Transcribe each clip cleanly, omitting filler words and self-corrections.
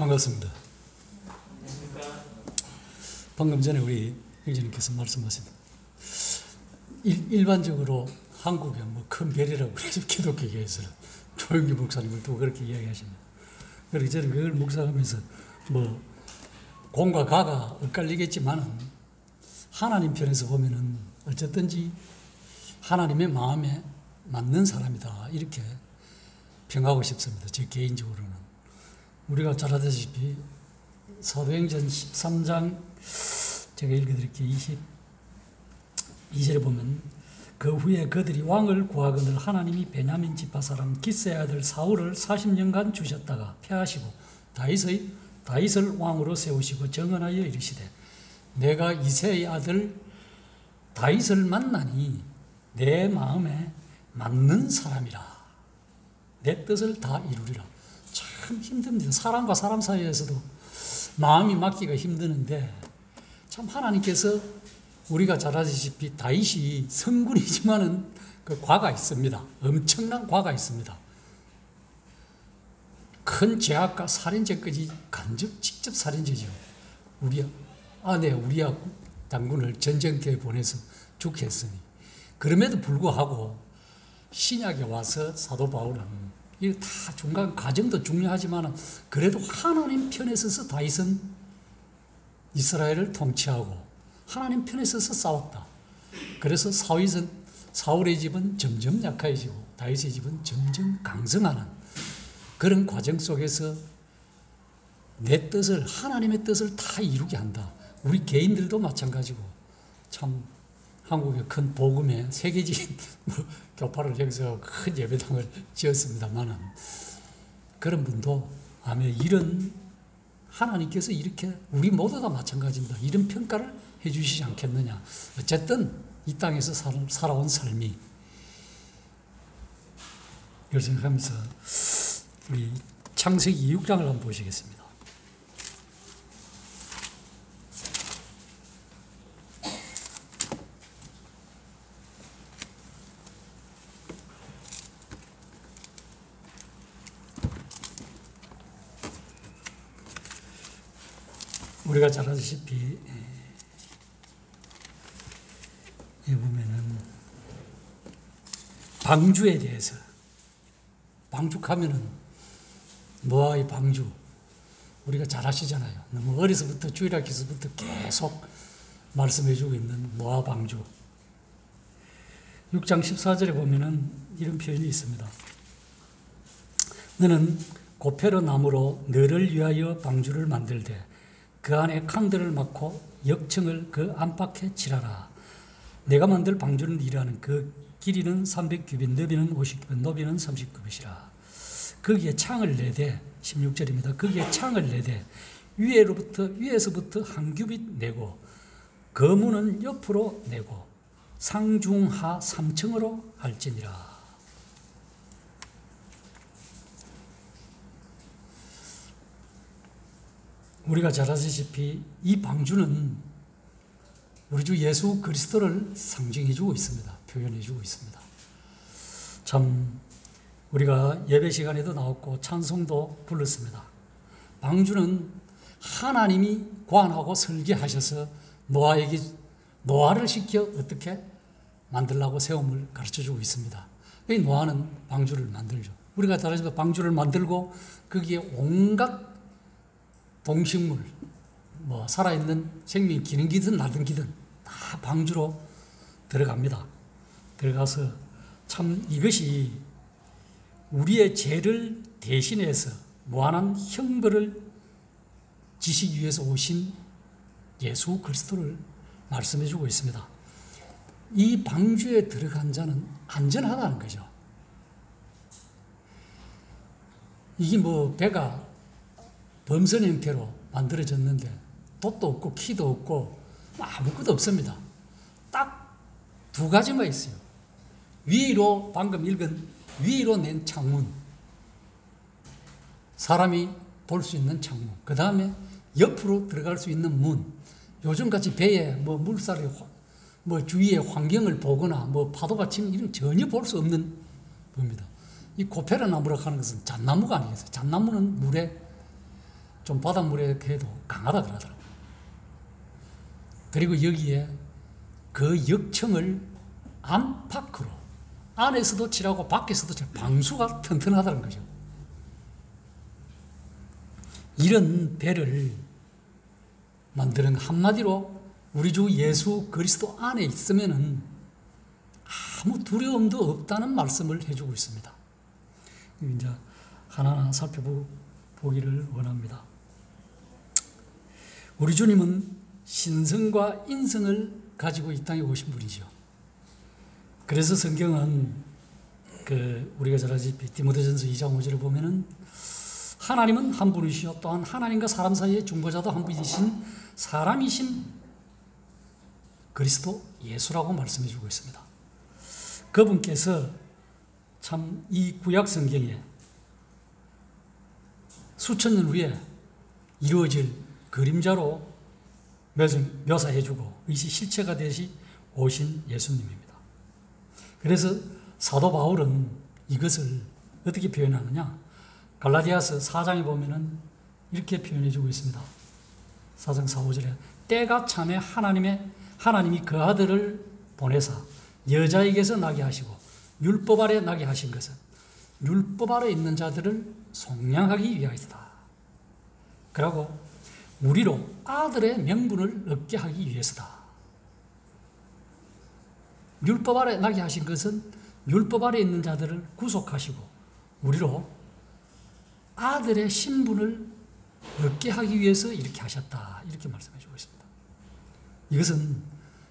반갑습니다. 방금 전에 우리 형제님께서 말씀하신 일반적으로 한국의 뭐 큰 별이라고 그래서 기독교계에서는 조영기 목사님을 또 그렇게 이야기하십니다. 그래서 저는 그걸 묵상하면서 뭐 공과 가가 엇갈리겠지만은 하나님 편에서 보면은 어쨌든지 하나님의 마음에 맞는 사람이다 이렇게 평하고 싶습니다. 제 개인적으로는. 우리가 잘 아다시피 사도행전 13장 제가 읽어드릴게요. 22절에 보면 그 후에 그들이 왕을 구하거늘 하나님이 베냐민 지파 사람 기스의 아들 사울을 40년간 주셨다가 패하시고 다윗을 왕으로 세우시고 정언하여 이르시되 내가 이새의 아들 다윗을 만나니 내 마음에 맞는 사람이라 내 뜻을 다 이루리라. 참 힘듭니다. 사람과 사람 사이에서도 마음이 맞기가 힘드는데 참 하나님께서 우리가 잘 아시다시피 다윗이 성군이지만은 그 과가 있습니다. 엄청난 과가 있습니다. 큰 죄악과 살인죄까지 직접 살인죄죠. 우리 아내 우리아 장군을 전쟁터에 보내서 죽게 했으니 그럼에도 불구하고 신약에 와서 사도 바울은 이 다 중간 과정도 중요하지만 그래도 하나님 편에 서서 다윗은 이스라엘을 통치하고 하나님 편에 서서 싸웠다. 그래서 사울의 집은 점점 약해지고 다윗의 집은 점점 강성하는 그런 과정 속에서 내 뜻을 하나님의 뜻을 다 이루게 한다. 우리 개인들도 마찬가지고 참 한국의 큰 복음의 세계적인 교파를 형성하고 큰 예배당을 지었습니다만은 그런 분도 아멘 이런 하나님께서 이렇게 우리 모두 다 마찬가지입니다. 이런 평가를 해주시지 않겠느냐. 어쨌든 이 땅에서 살아온 삶이 이걸 생각하면서 우리 창세기 6장을 한번 보시겠습니다. 우리가 잘 아시다시피 여기 보면은 방주에 대해서 방죽하면은 노아의 방주 우리가 잘 아시잖아요. 너무 어려서부터 주일학교에서부터 계속 말씀해주고 있는 노아 방주. 6장 14절에 보면은 이런 표현이 있습니다. 너는 고페르 나무로 너를 위하여 방주를 만들되 그 안에 칸들을 막고 역청을 그 안팎에 칠하라. 내가 만들 방주는 이라는 그 길이는 300규빗, 너비는 50규빗, 높이는 30규빗이라. 거기에 창을 내되 16절입니다. 거기에 창을 내되 위에서부터 한 규빗 내고 거문은 옆으로 내고 상중하 3층으로 할지니라. 우리가 잘 아시다시피 이 방주는 우리 주 예수 그리스도를 상징해주고 있습니다. 표현해주고 있습니다. 참 우리가 예배 시간에도 나왔고 찬송도 불렀습니다. 방주는 하나님이 관하고 설계하셔서 노아를 시켜 어떻게 만들라고 세움을 가르쳐주고 있습니다. 이 노아는 방주를 만들죠. 우리가 잘 아시다시피 방주를 만들고 거기에 온갖 동식물, 뭐 살아있는 생명이 기능기든 나든기든 다 방주로 들어갑니다. 들어가서 참 이것이 우리의 죄를 대신해서 무한한 형벌을 지시기 위해서 오신 예수 그리스도를 말씀해주고 있습니다. 이 방주에 들어간 자는 안전하다는 거죠. 이게 뭐 배가 범선 형태로 만들어졌는데 돛도 없고 키도 없고 아무것도 없습니다. 딱 두 가지만 있어요. 위로 방금 읽은 위로 낸 창문, 사람이 볼 수 있는 창문, 그 다음에 옆으로 들어갈 수 있는 문. 요즘같이 배에 뭐 물살이 뭐 주위의 환경을 보거나 뭐 파도가 치면 이런 전혀 볼 수 없는 겁니다. 이 고페르 나무라고 하는 것은 잣나무가 아니겠어요. 잣나무는 물에 좀 바닷물에 해도 강하다 그러더라고요. 그리고 여기에 그 역청을 안팎으로, 안에서도 칠하고 밖에서도 칠하고 방수가 튼튼하다는 거죠. 이런 배를 만드는, 한마디로 우리 주 예수 그리스도 안에 있으면은 아무 두려움도 없다는 말씀을 해주고 있습니다. 이제 하나하나 살펴보기를 원합니다. 우리 주님은 신성과 인성을 가지고 이 땅에 오신 분이죠. 그래서 성경은 우리가 잘 아시다시피 디모데전서 2장 5절을 보면은 하나님은 한 분이시요 또한 하나님과 사람 사이의 중보자도 한 분이신 사람이신 그리스도 예수라고 말씀해 주고 있습니다. 그분께서 참 이 구약 성경에 수천 년 후에 이루어질 그림자로 묘사해 주고 이 실체가 되시 오신 예수님입니다. 그래서 사도 바울은 이것을 어떻게 표현하느냐? 갈라디아서 4장에 보면은 이렇게 표현해 주고 있습니다. 4장 4, 5절에 때가 참에 하나님이 그 아들을 보내사 여자에게서 나게 하시고 율법 아래 나게 하신 것은 율법 아래 있는 자들을 속량하기 위하여다. 그리고 우리로 아들의 명분을 얻게 하기 위해서다. 율법 아래 나게 하신 것은 율법 아래 있는 자들을 구속하시고 우리로 아들의 신분을 얻게 하기 위해서 이렇게 하셨다. 이렇게 말씀해 주고 있습니다. 이것은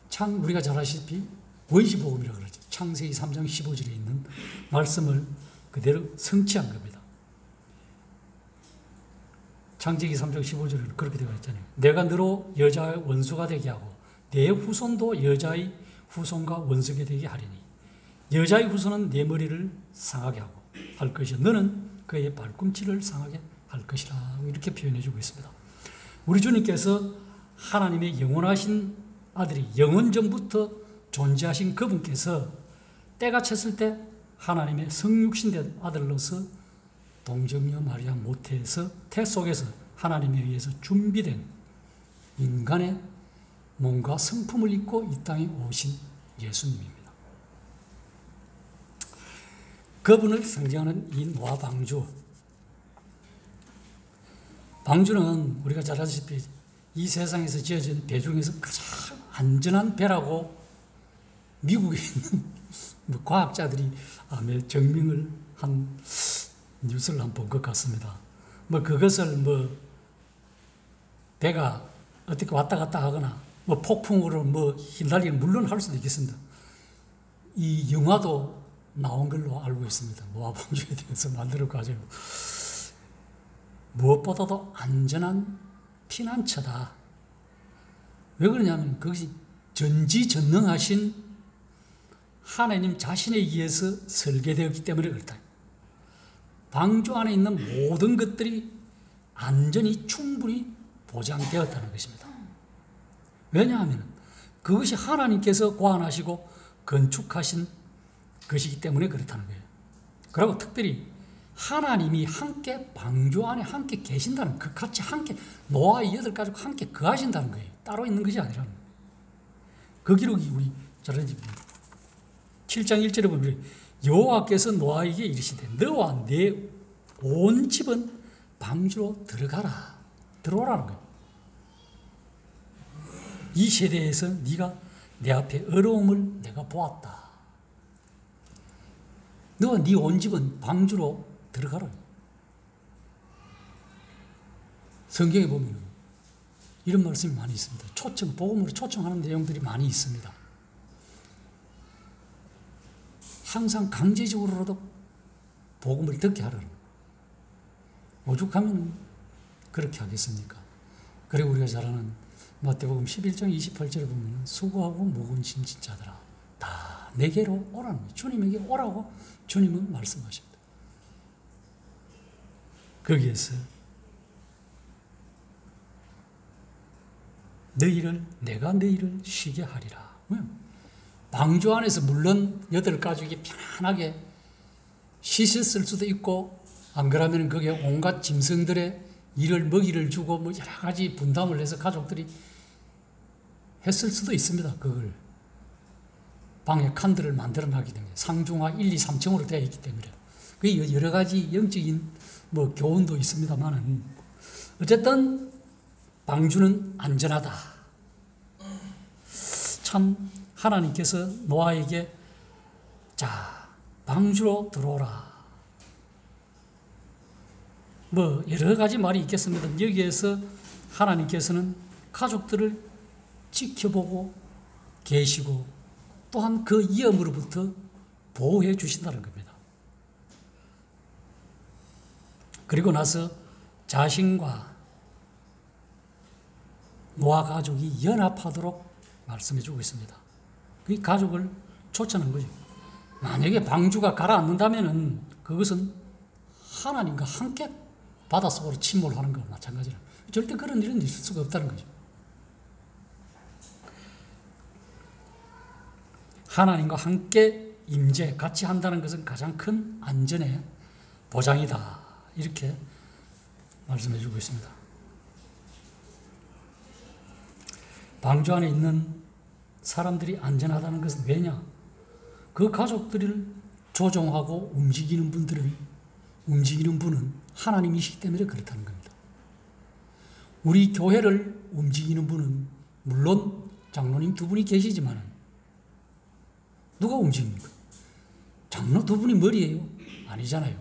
참 우리가 잘 아시다시피 보이시복음이라고 그러죠. 창세기 3장 15절에 있는 말씀을 그대로 성취한 겁니다. 창세기 3장 15절에는 그렇게 되어 있잖아요. 내가 너로 여자의 원수가 되게 하고 내 후손도 여자의 후손과 원수가 되게 하리니 여자의 후손은 내 머리를 상하게 하고 할 것이요 너는 그의 발꿈치를 상하게 할 것이라. 이렇게 표현해 주고 있습니다. 우리 주님께서 하나님의 영원하신 아들이 영원전부터 존재하신 그분께서 때가 찼을 때 하나님의 성육신된 아들로서 동정녀 마리아 모태에서 태 속에서 하나님에 의해서 준비된 인간의 몸과 성품을 입고 이 땅에 오신 예수님입니다. 그분을 상징하는 이 노아 방주. 방주는 우리가 잘 아시다시피 이 세상에서 지어진 배 중에서 가장 안전한 배라고 미국에 있는 과학자들이 증명을 한 뉴스를 한번 본 것 같습니다. 그것을 배가 어떻게 왔다 갔다 하거나 폭풍으로 휘날리는 물론 할 수도 있겠습니다. 이 영화도 나온 걸로 알고 있습니다. 노아방주에 대해서 만들어가지고 무엇보다도 안전한 피난처다. 왜 그러냐면 그것이 전지전능하신 하나님 자신에 의해서 설계되었기 때문에 그렇다. 방주 안에 있는 모든 것들이 안전이 충분히 보장되었다는 것입니다. 왜냐하면 그것이 하나님께서 고안하시고 건축하신 것이기 때문에 그렇다는 거예요. 그리고 특별히 하나님이 함께 방주 안에 함께 계신다는 그 같이 함께 노아의 8가족과 함께 거하신다는 거예요. 따로 있는 것이 아니라는 거예요. 그 기록이 우리 잘 아는 집입니다. 7장 1절에 보면 여호와께서 노아에게 이르시되 너와 내 온 집은 방주로 들어오라는 거예요. 이 세대에서 네가 내 앞에 어려움을 내가 보았다. 너와 네 온 집은 방주로 들어가라. 성경에 보면 이런 말씀이 많이 있습니다. 복음으로 초청하는 내용들이 많이 있습니다. 항상 강제적으로라도 복음을 듣게 하라는 거예요. 오죽하면 그렇게 하겠습니까? 그리고 우리가 잘 아는 마태복음 11장 28절에 보면 수고하고 무거운 짐진 자들아 다 내게로 오라는 거예요. 주님에게 오라고 주님은 말씀하십니다. 거기에서 내가 너희를 쉬게 하리라. 방주 안에서 물론 8가족이 편안하게 쉬셨을 수도 있고 안 그러면 거기에 온갖 짐승들의 일을 먹이를 주고 뭐 여러 가지 분담을 해서 가족들이 했을 수도 있습니다. 그걸 방에 칸들을 만들어 놨기 때문에 상중하 1, 2, 3층으로 되어 있기 때문에 그 여러 가지 영적인 뭐 교훈도 있습니다만은 어쨌든 방주는 안전하다. 참 하나님께서 노아에게 자 방주로 들어오라. 뭐 여러 가지 말이 있겠습니다. 여기에서 하나님께서는 가족들을 지켜보고 계시고 또한 그 위험으로부터 보호해 주신다는 겁니다. 그리고 나서 자신과 노아 가족이 연합하도록 말씀해 주고 있습니다. 그 가족을 초청한 거죠. 만약에 방주가 가라앉는다면 그것은 하나님과 함께 바닷속으로 침몰하는 거와 마찬가지라. 절대 그런 일은 있을 수가 없다는 거죠. 하나님과 함께 임재, 같이 한다는 것은 가장 큰 안전의 보장이다. 이렇게 말씀해 주고 있습니다. 방주 안에 있는 사람들이 안전하다는 것은 왜냐? 그 가족들을 조종하고 움직이는 분은 하나님이시기 때문에 그렇다는 겁니다. 우리 교회를 움직이는 분은 물론 장로님 두 분이 계시지만 누가 움직입니까? 장로 두 분이 머리예요? 아니잖아요.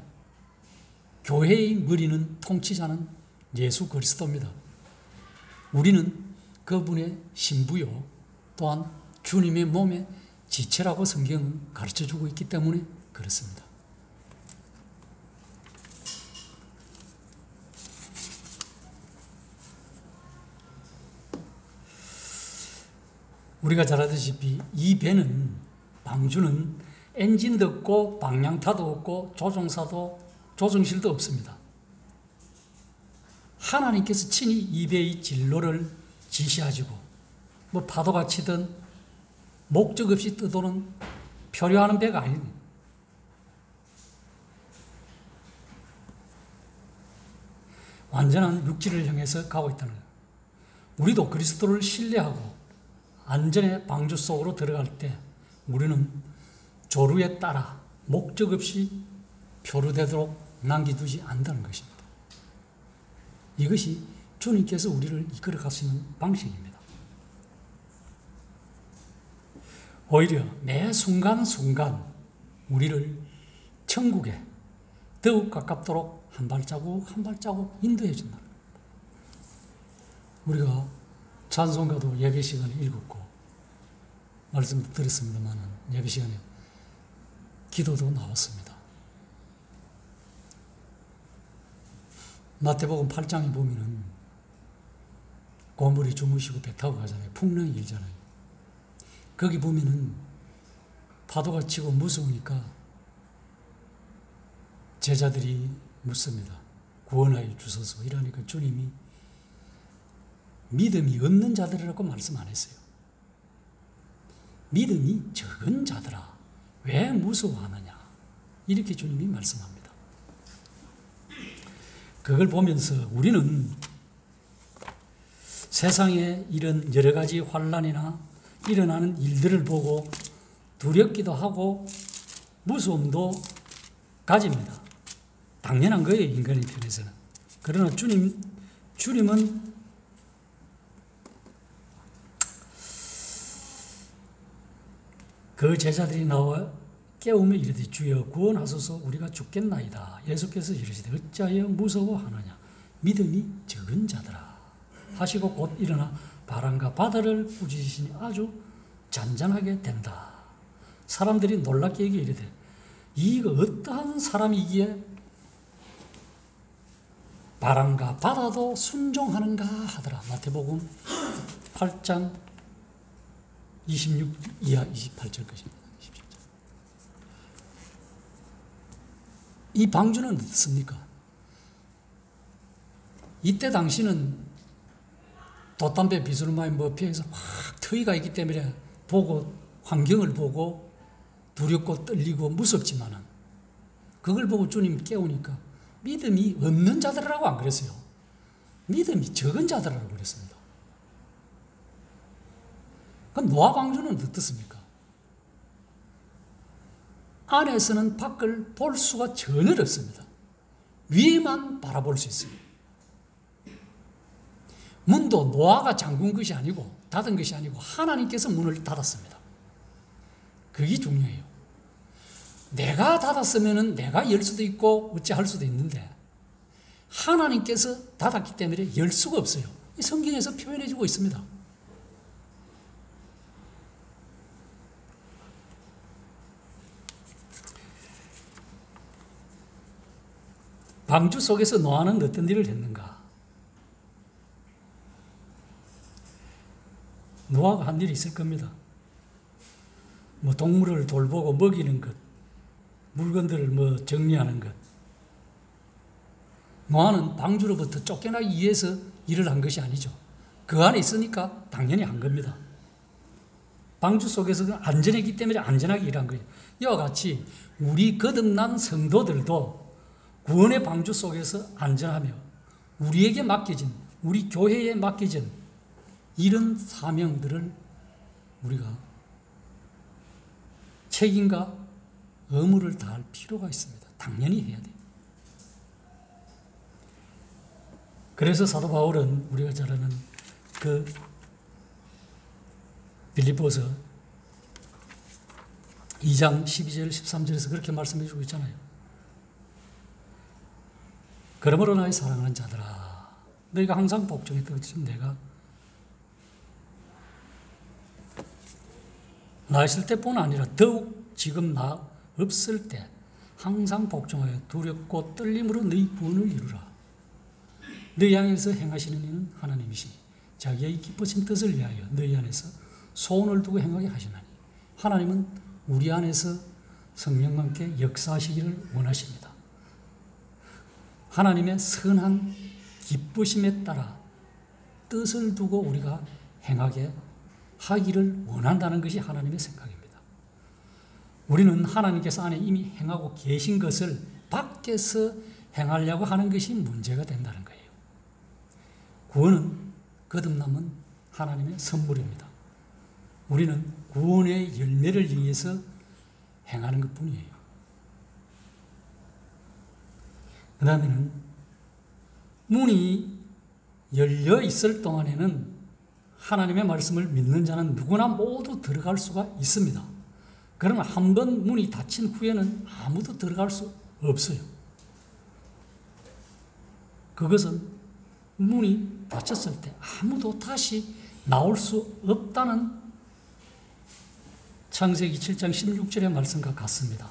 교회의 머리는 통치자는 예수 그리스도입니다. 우리는 그분의 신부요 또한 주님의 몸의 지체라고 성경은 가르쳐주고 있기 때문에 그렇습니다. 우리가 잘 아다시피 이 배는 방주는 엔진도 없고 방향타도 없고 조종실도 없습니다. 하나님께서 친히 이 배의 진로를 지시하시고 뭐 파도가 치든 목적 없이 떠도는 표류하는 배가 아닙니다. 완전한 육지를 향해서 가고 있다는 거예요. 우리도 그리스도를 신뢰하고 안전의 방주 속으로 들어갈 때 우리는 조류에 따라 목적 없이 표류되도록 남기두지 않는다는 것입니다. 이것이 주님께서 우리를 이끌어 가시는 방식입니다. 오히려 매 순간순간 우리를 천국에 더욱 가깝도록 한 발자국 한 발자국 인도해 준다는 겁니다. 우리가 찬송가도 예배 시간에 읽었고 말씀도 드렸습니다만 예배 시간에 기도도 나왔습니다. 마태복음 8장에 보면은 고물이 주무시고 배 타고 가잖아요. 풍랑이 일잖아요. 거기 보면은 파도가 치고 무서우니까 제자들이 묻습니다. 구원하여 주소서. 이러니까 주님이 믿음이 없는 자들이라고 말씀 안 했어요. 믿음이 적은 자들아 왜 무서워하느냐 이렇게 주님이 말씀합니다. 그걸 보면서 우리는 세상에 이런 여러 가지 환난이나 일어나는 일들을 보고 두렵기도 하고 무서움도 가집니다. 당연한 거예요, 인간의 편에서는. 그러나 주님은 그 제자들이 나와 깨우며 이르되 주여 구원하소서 우리가 죽겠나이다. 예수께서 이르시되 어찌하여 무서워하느냐 믿음이 적은 자들아 하시고 곧 일어나 바람과 바다를 꾸짖으시니 아주 잔잔하게 된다. 사람들이 놀랍게 여기에 이르되 이가 어떠한 사람이기에 바람과 바다도 순종하는가 하더라. 마태복음 8장 26 이하 28절 것입니다. 27절. 이 방주는 어떻습니까? 이때 당시는 돛담배 비스루마인 뭐 피해서 확 터이가 있기 때문에 보고 환경을 보고 두렵고 떨리고 무섭지만은 그걸 보고 주님 깨우니까 믿음이 없는 자들이라고 안 그랬어요. 믿음이 적은 자들이라고 그랬습니다. 그럼 노아 방주는 어떻습니까? 안에서는 밖을 볼 수가 전혀 없습니다. 위에만 바라볼 수 있어요. 문도 노아가 잠근 것이 아니고 닫은 것이 아니고 하나님께서 문을 닫았습니다. 그게 중요해요. 내가 닫았으면 내가 열 수도 있고 어찌할 수도 있는데 하나님께서 닫았기 때문에 열 수가 없어요. 성경에서 표현해주고 있습니다. 방주 속에서 노아는 어떤 일을 했는가? 노아가 한 일이 있을 겁니다. 뭐 동물을 돌보고 먹이는 것, 물건들을 뭐 정리하는 것. 노아는 방주로부터 쫓겨나기 위해서 일을 한 것이 아니죠. 그 안에 있으니까 당연히 한 겁니다. 방주 속에서 안전했기 때문에 안전하게 일한 거예요. 이와 같이 우리 거듭난 성도들도 구원의 방주 속에서 안전하며 우리에게 맡겨진, 우리 교회에 맡겨진 이런 사명들을 우리가 책임과 의무를 다할 필요가 있습니다. 당연히 해야 돼요. 그래서 사도 바울은 우리가 잘 아는 그 빌립보서 2장 12절 13절에서 그렇게 말씀해 주고 있잖아요. 그러므로 나의 사랑하는 자들아 너희가 항상 복종했던 것처럼 내가 나 있을 때뿐 아니라 더욱 지금 나 없을 때 항상 복종하여 두렵고 떨림으로 너희 구원을 이루라. 너희 안에서 행하시는 이는 하나님이시니 자기의 기쁘신 뜻을 위하여 너희 안에서 소원을 두고 행하게 하시나니 하나님은 우리 안에서 성령과 함께 역사하시기를 원하십니다. 하나님의 선한 기쁘심에 따라 뜻을 두고 우리가 행하게 하기를 원한다는 것이 하나님의 생각입니다. 우리는 하나님께서 안에 이미 행하고 계신 것을 밖에서 행하려고 하는 것이 문제가 된다는 거예요. 구원은 거듭남은 하나님의 선물입니다. 우리는 구원의 열매를 위해서 행하는 것뿐이에요. 그 다음에는 문이 열려 있을 동안에는 하나님의 말씀을 믿는 자는 누구나 모두 들어갈 수가 있습니다. 그러나 한 번 문이 닫힌 후에는 아무도 들어갈 수 없어요. 그것은 문이 닫혔을 때 아무도 다시 나올 수 없다는 창세기 7장 16절의 말씀과 같습니다.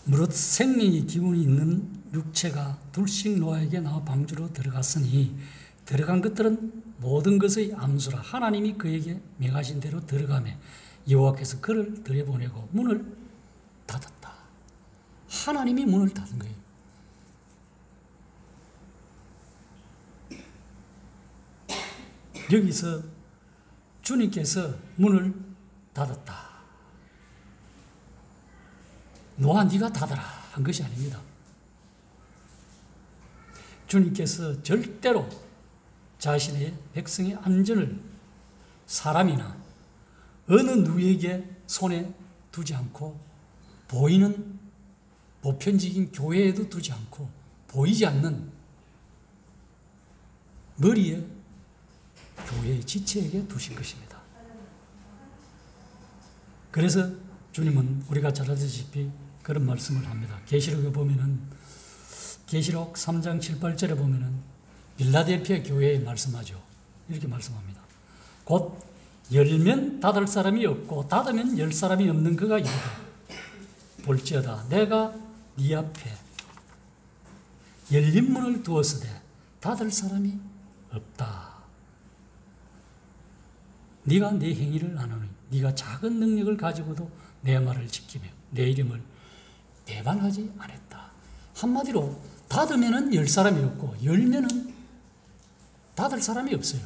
무릇 생명의 기운이 있는 육체가 둘씩 노아에게 나와 방주로 들어갔으니 들어간 것들은 모든 것의 암수라 하나님이 그에게 명하신 대로 들어가매 여호와께서 그를 들여보내고 문을 닫았다. 하나님이 문을 닫은 거예요. 여기서 주님께서 문을 닫았다. 노아 네가 닫아라 한 것이 아닙니다. 주님께서 절대로 자신의 백성의 안전을 사람이나 어느 누구에게 손에 두지 않고 보이는 보편적인 교회에도 두지 않고 보이지 않는 머리에 교회의 지체에게 두신 것입니다. 그래서 주님은 우리가 잘 아시다시피 그런 말씀을 합니다. 계시록에 보면은 계시록 3장 7, 8절에 보면은 빌라델피아 교회에 말씀하죠. 이렇게 말씀합니다. 곧 열면 닫을 사람이 없고 닫으면 열 사람이 없는 그가 이르되 볼지어다 내가 네 앞에 열린 문을 두었으되 닫을 사람이 없다. 네가 내 행위를 아노니 네가 작은 능력을 가지고도 내 말을 지키며 내 이름을 배반하지 않았다. 한마디로 닫으면은 열 사람이 없고 열면은 닫을 사람이 없어요.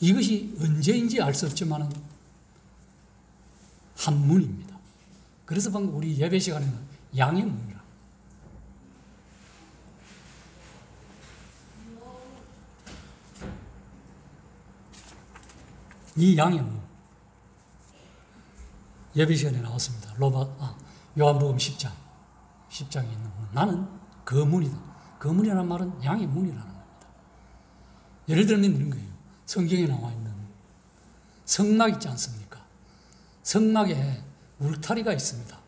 이것이 언제인지 알 수 없지만은 한 문입니다. 그래서 방금 우리 예배 시간에는 양의 문이라 이 양의 문. 예배 시간에 나왔습니다. 요한복음 10장. 10장에 있는 문. 나는 그 문이다. 그 문이라는 말은 양의 문이라는 겁니다. 예를 들면 이런 거예요. 성경에 나와 있는 성막 있지 않습니까? 성막에 울타리가 있습니다.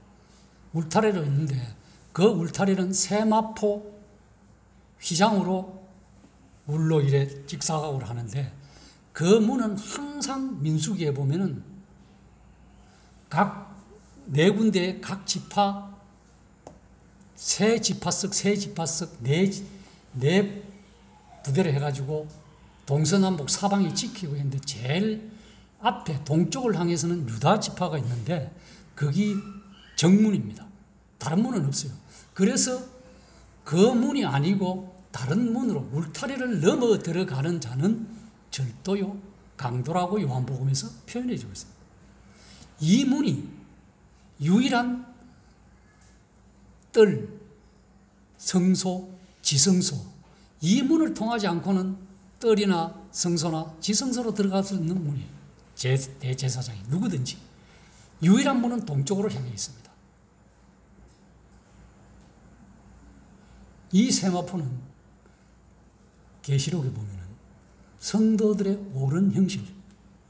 울타리로 있는데 그 울타리는 세마포 휘장으로 물로 이래 직사각으로 하는데 그 문은 항상 민수기에 보면은 각 네 군데의 각 지파 세 지파석 네 부대를 해가지고 동서남북 사방이 지키고 있는데 제일 앞에 동쪽을 향해서는 유다 지파가 있는데 거기 정문입니다. 다른 문은 없어요. 그래서 그 문이 아니고 다른 문으로 울타리를 넘어 들어가는 자는 절도요 강도라고 요한복음에서 표현해 주고 있습니다. 이 문이 유일한 뜰, 성소, 지성소 이 문을 통하지 않고는 뜰이나 성소나 지성소로 들어갈 수 있는 문이에요. 대제사장이 누구든지 유일한 문은 동쪽으로 향해 있습니다. 이 세마포는 계시록에 보면은 성도들의 옳은 형실,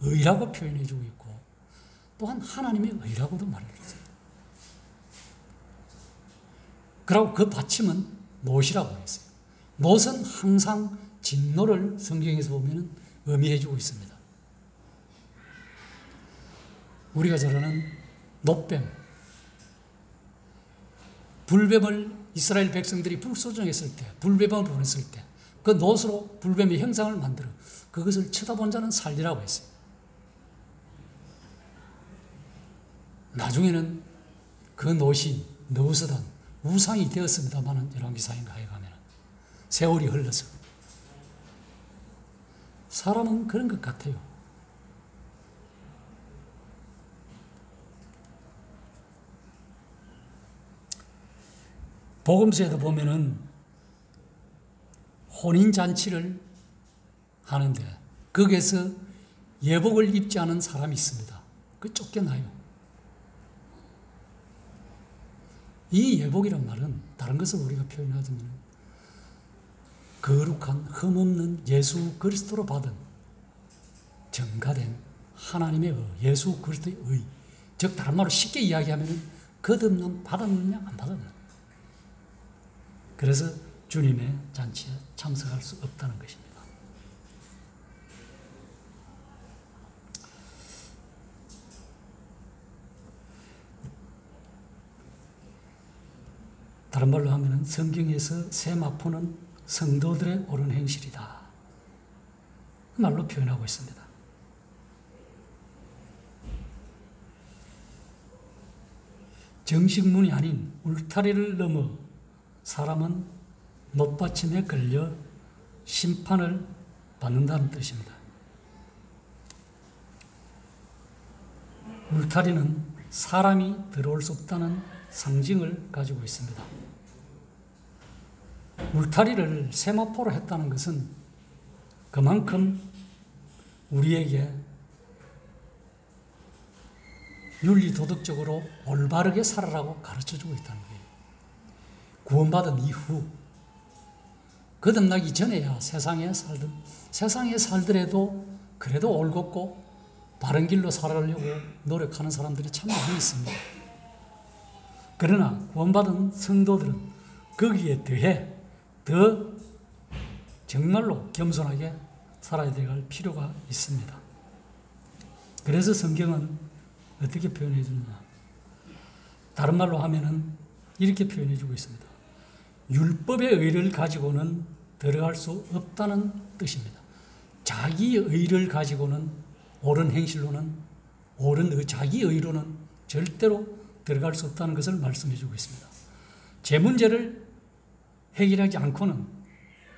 의라고 표현해 주고 있고 또한 하나님의 의라고도 말해주세요. 그리고 그 받침은 못이라고 했어요. 못은 항상 진노를 성경에서 보면 의미해 주고 있습니다. 우리가 잘 아는 놋뱀, 불뱀을 이스라엘 백성들이 불소정했을 때, 불뱀을 보냈을 때, 그 놋으로 불뱀의 형상을 만들어 그것을 쳐다본 자는 살리라고 했어요. 나중에는 그 놋이 느우스단 우상이 되었습니다만은 열왕기사인가에 가면 세월이 흘러서 사람은 그런 것 같아요. 복음서에도 보면은 혼인잔치를 하는데 거기에서 예복을 입지 않은 사람이 있습니다. 그 쫓겨나요. 이 예복이란 말은 다른 것을 우리가 표현하자면 거룩한 흠없는 예수 그리스도로 받은 증가된 하나님의 의, 예수 그리스도의 의, 즉 다른 말로 쉽게 이야기하면 거듭남 받았느냐 안 받았느냐. 그래서 주님의 잔치에 참석할 수 없다는 것입니다. 다른 말로 하면 성경에서 세마포는 성도들의 옳은 행실이다. 그 말로 표현하고 있습니다. 정식문이 아닌 울타리를 넘어 사람은 못받침에 걸려 심판을 받는다는 뜻입니다. 울타리는 사람이 들어올 수 없다는 상징을 가지고 있습니다. 울타리를 세마포로 했다는 것은 그만큼 우리에게 윤리도덕적으로 올바르게 살아라고 가르쳐주고 있다는 거예요. 구원받은 이후 거듭나기 전에야 세상에 살더라도 그래도 올곧고 바른 길로 살아가려고 노력하는 사람들이 참 많이 있습니다. 그러나 구원받은 성도들은 거기에 더해 더 정말로 겸손하게 살아야 될 필요가 있습니다. 그래서 성경은 어떻게 표현해 주느냐. 다른 말로 하면은 이렇게 표현해 주고 있습니다. 율법의 의를 가지고는 들어갈 수 없다는 뜻입니다. 자기의 의를 가지고는 옳은 행실로는 자기 의로는 절대로 들어갈 수 없다는 것을 말씀해 주고 있습니다. 제 문제를 해결하지 않고는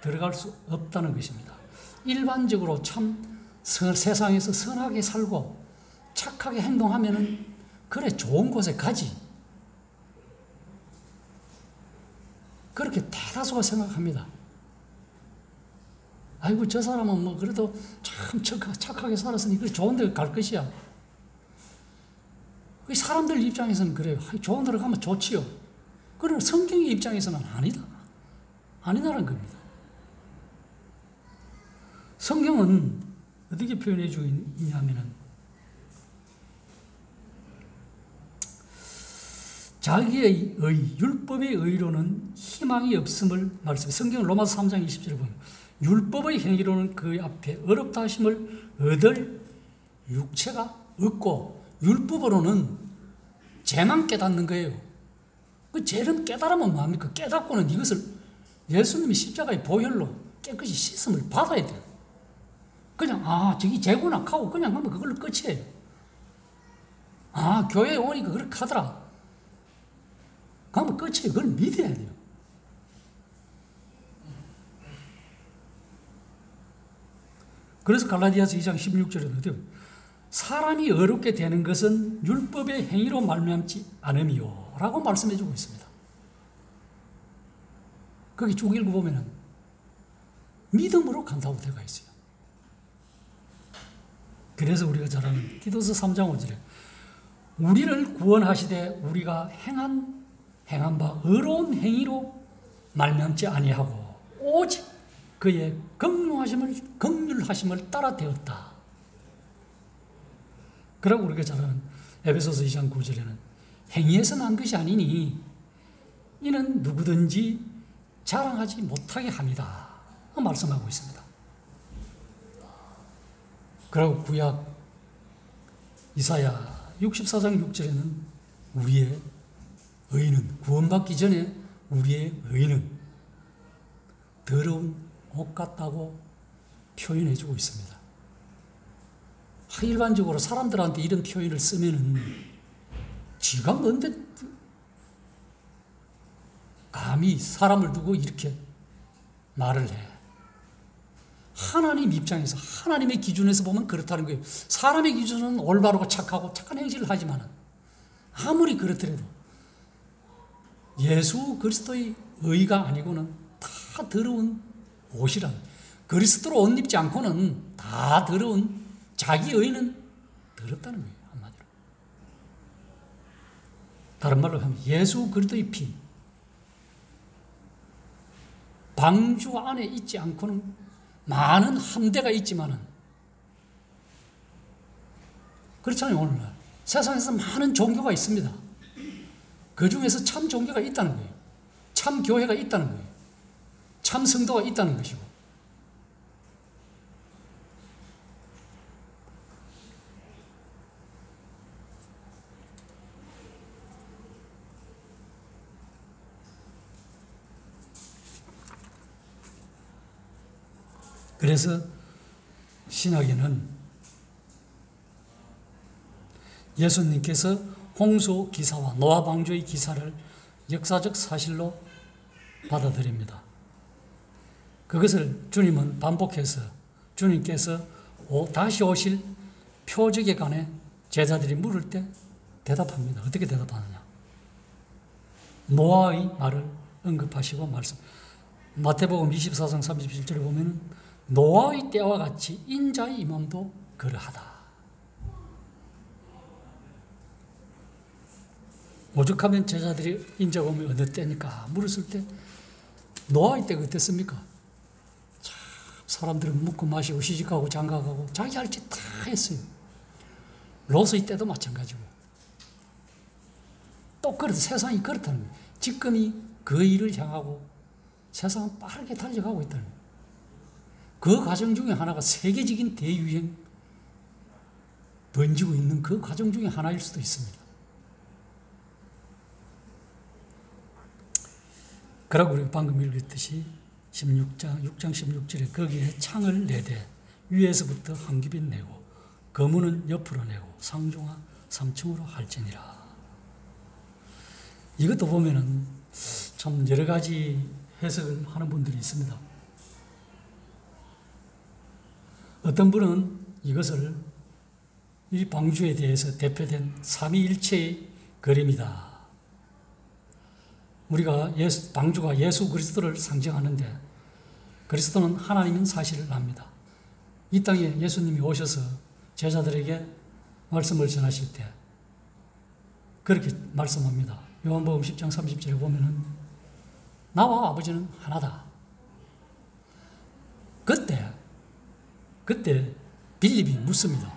들어갈 수 없다는 것입니다. 일반적으로 참 세상에서 선하게 살고 착하게 행동하면은 그래 좋은 곳에 가지. 그렇게 대다수가 생각합니다. 아이고 저 사람은 뭐 그래도 참 착하게 살았으니 그 좋은 데 갈 것이야. 그 사람들 입장에서는 그래요. 좋은 데로 가면 좋지요. 그러나 성경의 입장에서는 아니다. 아니다라는 겁니다. 성경은 어떻게 표현해 주고 있냐면은 자기의 의, 율법의 의로는 희망이 없음을 말씀해. 성경 로마서 3장 20절에 보면 율법의 행위로는 그 앞에 어렵다 하심을 얻을 육체가 없고, 율법으로는 죄만 깨닫는 거예요. 그 죄는 깨달으면 뭐합니까? 깨닫고는 이것을 예수님이 십자가의 보혈로 깨끗이 씻음을 받아야 돼요. 그냥 저기 죄구나 하고 그냥 하면 그걸로 끝이에요. 교회에 오니까 그렇게 하더라 그러면 끝이에요. 그걸 믿어야 돼요. 그래서 갈라디아서 2장 16절에 어때요? 사람이 어렵게 되는 것은 율법의 행위로 말미암지 않음이요 라고 말씀해 주고 있습니다. 거기 쭉 읽어보면 믿음으로 간다고 되어 있어요. 그래서 우리가 잘 아는 디도서 3장 5절에 우리를 구원하시되 우리가 행한 바 의로운 행위로 말미암지 아니하고 오직 그의 긍휼하심을 따라 되었다. 그러고 우리가 잘 아는 에베소서 2장 9절에는 행위에서 난 것이 아니니 이는 누구든지 자랑하지 못하게 합니다 말씀하고 있습니다. 그리고 구약 이사야 64장 6절에는 우리의 의는, 구원받기 전에 우리의 의는 더러운 옷 같다고 표현해 주고 있습니다. 일반적으로 사람들한테 이런 표현을 쓰면은 지가 뭔데 감히 사람을 두고 이렇게 말을 해. 하나님 입장에서, 하나님의 기준에서 보면 그렇다는 거예요. 사람의 기준은 올바르고 착하고 착한 행실을 하지만 아무리 그렇더라도 예수 그리스도의 의가 아니고는 다 더러운 옷이란, 그리스도로 옷 입지 않고는 다 더러운 자기 의는 더럽다는 거예요. 한마디로. 다른 말로 하면 예수 그리스도의 피, 방주 안에 있지 않고는 많은 함대가 있지만은, 그렇잖아요. 오늘날 세상에서 많은 종교가 있습니다. 그 중에서 참 종교가 있다는 거예요. 참 교회가 있다는 거예요. 참 성도가 있다는 것이고. 그래서 신약에는 예수님께서 홍수 기사와 노아 방주의 기사를 역사적 사실로 받아들입니다. 그것을 주님은 반복해서 주님께서 다시 오실 표적에 관해 제자들이 물을 때 대답합니다. 어떻게 대답하느냐? 노아의 말을 언급하시고 말씀. 마태복음 24장 37절에 보면은 노아의 때와 같이 인자의 임함도 그러하다. 오죽하면 제자들이 인자가 오면 어느 때니까 물었을 때 노아의 때가 어땠습니까? 참 사람들은 먹고 마시고 시집가고 장가가고 자기 할 짓 다 했어요. 롯의 때도 마찬가지고. 또 그래도 세상이 그렇다는 거예요. 지금이 그 일을 향하고 세상은 빠르게 달려가고 있다는 거예요. 그 과정 중에 하나가 세계적인 대유행 번지고 있는 그 과정 중에 하나일 수도 있습니다. 그러고 우리가 방금 읽었듯이 6장 16절에 거기에 창을 내되 위에서부터 한 깁이 내고 거문은 옆으로 내고 상중하 3층으로 할지니라. 이것도 보면은 참 여러 가지 해석을 하는 분들이 있습니다. 어떤 분은 이것을 이 방주에 대해서 대표된 삼위일체의 그림이다. 우리가 방주가 예수 그리스도를 상징하는데 그리스도는 하나님인 사실을 압니다. 이 땅에 예수님이 오셔서 제자들에게 말씀을 전하실 때 그렇게 말씀합니다. 요한복음 10장 30절에 보면은 나와 아버지는 하나다. 그때 빌립이 묻습니다.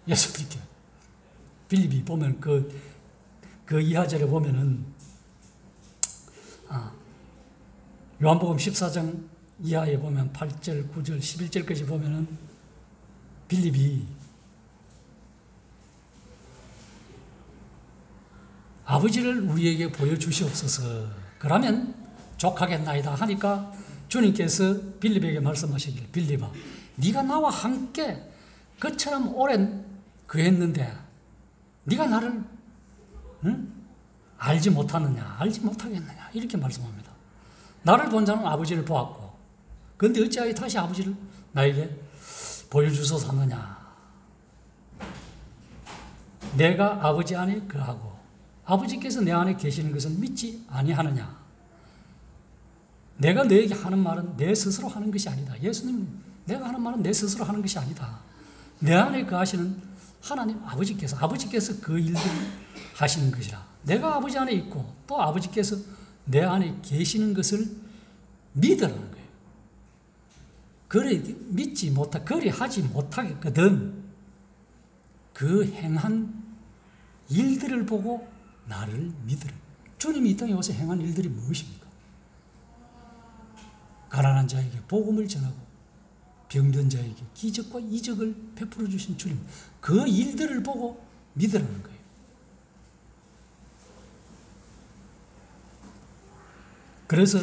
예수님께. 빌립이 보면 그 이하절에 보면은 요한복음 14장 이하에 보면 8절, 9절, 11절까지 보면은 빌립이 아버지를 우리에게 보여주시옵소서. 그러면 족하겠나이다 하니까 주님께서 빌립에게 말씀하시길, 빌립아, 네가 나와 함께 그처럼 오랜 그했는데 네가 나를 알지 못하느냐, 알지 못하겠느냐, 이렇게 말씀합니다. 나를 본 자는 아버지를 보았고, 그런데 어찌하여 다시 아버지를 나에게 보여주소서 하느냐. 내가 아버지 안에 거하고 아버지께서 내 안에 계시는 것을 믿지 아니하느냐. 내가 너에게 하는 말은 내 스스로 하는 것이 아니다. 예수님, 내가 하는 말은 내 스스로 하는 것이 아니다. 내 안에 거하시는 하나님 아버지께서 그 일들을 하시는 것이라. 내가 아버지 안에 있고 또 아버지께서 내 안에 계시는 것을 믿으라는 거예요. 그리 하지 못하겠거든. 그 행한 일들을 보고 나를 믿으라. 주님이 이 땅에 와서 행한 일들이 무엇입니까? 가난한 자에게 복음을 전하고 병든 자에게 기적과 이적을 베풀어 주신 주님, 그 일들을 보고 믿으라는 거예요. 그래서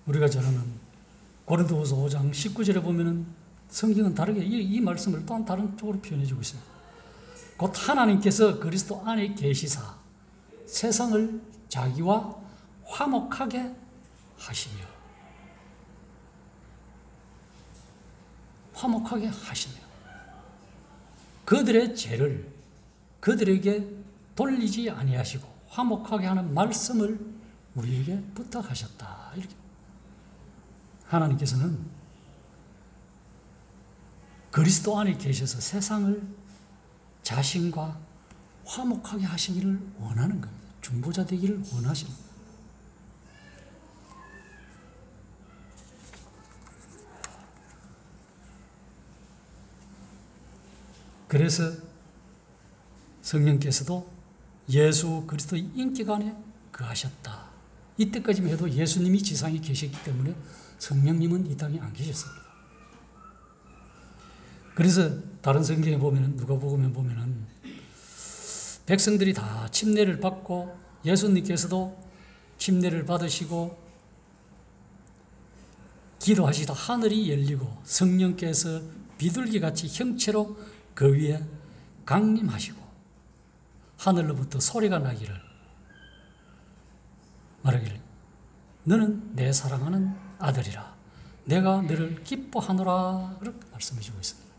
우리가 잘 아는 고린도후서 5장 19절에 보면은 성경은 다르게 이 말씀을 또한 다른 쪽으로 표현해 주고 있습니다. 곧 하나님께서 그리스도 안에 계시사 세상을 자기와 화목하게 하시며 그들의 죄를 그들에게 돌리지 아니하시고 화목하게 하는 말씀을 우리에게 부탁하셨다. 이렇게 하나님께서는 그리스도 안에 계셔서 세상을 자신과 화목하게 하시기를 원하는 겁니다. 중보자 되기를 원하시는 겁니다. 그래서 성령께서도 예수 그리스도의 인격 안에 거하셨다. 이때까지만 해도 예수님이 지상에 계셨기 때문에 성령님은 이 땅에 안 계셨습니다. 그래서 다른 성경에 보면은, 누가복음에 보면은 백성들이 다 침례를 받고 예수님께서도 침례를 받으시고 기도하시다 하늘이 열리고 성령께서 비둘기같이 형체로 그 위에 강림하시고 하늘로부터 소리가 나기를 말하기를 너는 내 사랑하는 아들이라 내가 너를 기뻐하노라 그렇게 말씀해 주고 있습니다.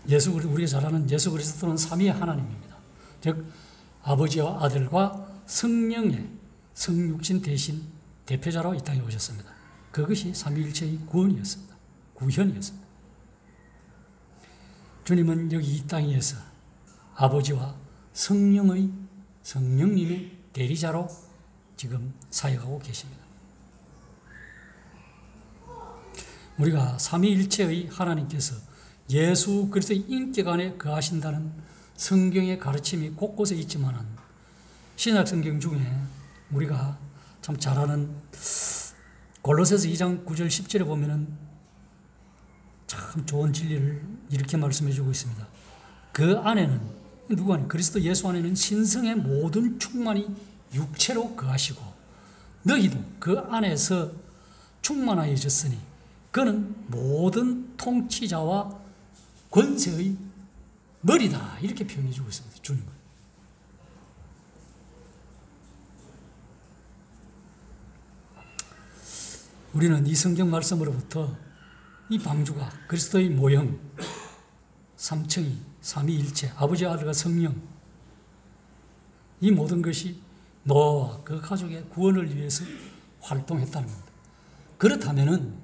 우리가 잘 아는 예수 그리스도는 삼위의 하나님입니다. 즉 아버지와 아들과 성령의 성육신 대신 대표자로 이 땅에 오셨습니다. 그것이 삼위일체의 구원이었습니다. 구현이었습니다. 주님은 여기 이 땅에서 아버지와 성령님의 대리자로 지금 사역하고 계십니다. 우리가 삼위일체의 하나님께서 예수 그리스도의 인격 안에 거하신다는 성경의 가르침이 곳곳에 있지만 신약 성경 중에 우리가 참 잘 아는 골로새서 2장 9절 10절에 보면은 참 좋은 진리를 이렇게 말씀해 주고 있습니다. 그 안에는 누구 안에? 그리스도 예수 안에는 신성의 모든 충만이 육체로 거하시고 너희도 그 안에서 충만하여졌으니 그는 모든 통치자와 권세의 머리다. 이렇게 표현해 주고 있습니다. 주님은. 우리는 이 성경 말씀으로부터 이 방주가 그리스도의 모형, 삼층이, 삼위일체, 아버지, 아들과 성령, 이 모든 것이 너와 그 가족의 구원을 위해서 활동했다는 겁니다. 그렇다면은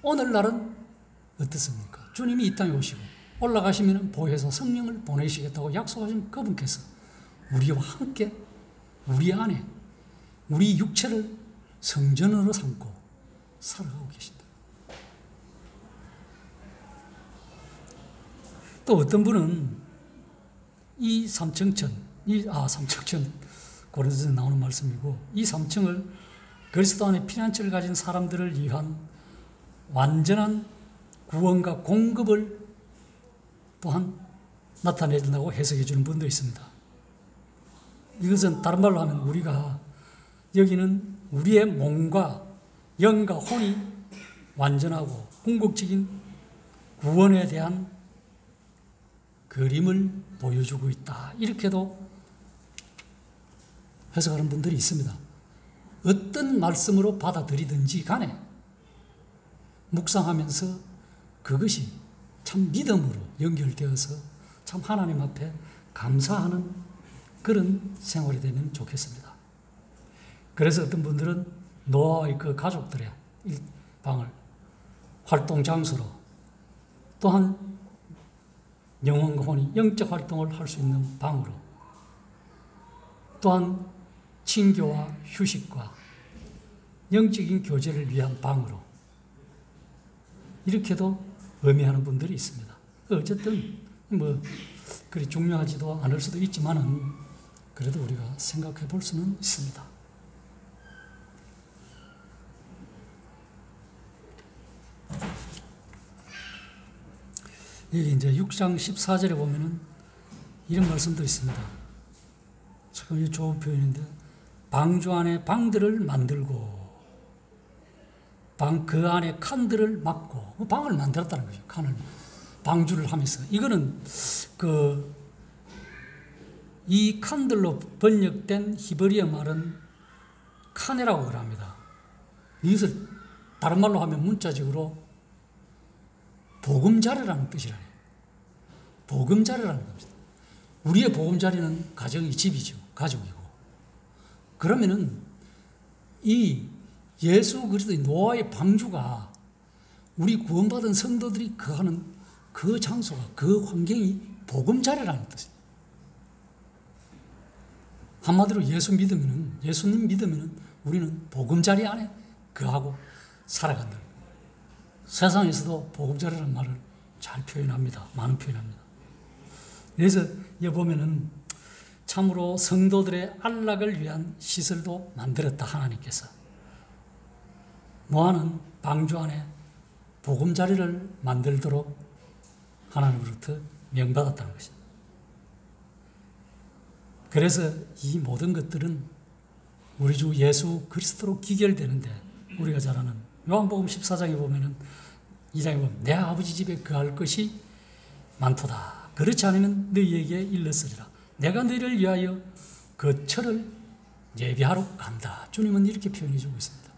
오늘날은 어떻습니까? 주님이 이 땅에 오시고 올라가시면 보혜사 성령을 보내시겠다고 약속하신 그분께서 우리와 함께 우리 안에 우리 육체를 성전으로 삼고 살아가고 계신다. 또 어떤 분은 이 삼층천, 삼층천 고린도전에 나오는 말씀이고, 이 3층을 그리스도 안에 피난처를 가진 사람들을 위한 완전한 구원과 공급을 또한 나타내야 된다고 해석해 주는 분도 있습니다. 이것은 다른 말로 하면 우리가 여기는 우리의 몸과 영과 혼이 완전하고 궁극적인 구원에 대한 그림을 보여주고 있다. 이렇게도 해석하는 분들이 있습니다. 어떤 말씀으로 받아들이든지 간에 묵상하면서 그것이 참 믿음으로 연결되어서 참 하나님 앞에 감사하는 그런 생활이 되면 좋겠습니다. 그래서 어떤 분들은 노아의 그 가족들의 방을 활동 장소로, 또한 영혼과 혼이 영적 활동을 할 수 있는 방으로, 또한 친교와 휴식과 영적인 교제를 위한 방으로, 이렇게도 의미하는 분들이 있습니다. 어쨌든 그리 중요하지도 않을 수도 있지만은 그래도 우리가 생각해 볼 수는 있습니다. 여기 이제 6장 14절에 보면은 이런 말씀도 있습니다. 참 좋은 표현인데, 방주 안에 방들을 만들고 그 안에 칸들을 막고, 방을 만들었다는 거죠. 칸을, 방주를 하면서. 이거는 이 칸들로 번역된 히브리어 말은 카네라고 합니다. 이것을 다른 말로 하면 문자적으로 보금자리라는 뜻이라요. 보금자리라는 겁니다. 우리의 보금자리는 가정이 집이죠. 가족이고. 그러면은 이 예수 그리스도의 노아의 방주가 우리 구원받은 성도들이 거하는 그 장소가, 그 환경이 보금자리라는 뜻이에요. 한마디로 예수님 믿으면은 우리는 보금자리 안에 거하고 살아간다. 세상에서도 보금자리라는 말을 잘 표현합니다. 많은 표현합니다. 그래서 여기 보면은 참으로 성도들의 안락을 위한 시설도 만들었다, 하나님께서. 노아는 방주 안에 보금자리를 만들도록 하나님으로부터 명받았다는 것입니다. 그래서 이 모든 것들은 우리 주 예수 그리스도로 기결되는데, 우리가 잘 아는 요한복음 14장에 보면은 2장에 보면 내 아버지 집에 거할 것이 많도다. 그렇지 않으면 너희에게 일렀으리라. 내가 너희를 위하여 거처를 예비하러 간다. 주님은 이렇게 표현해 주고 있습니다.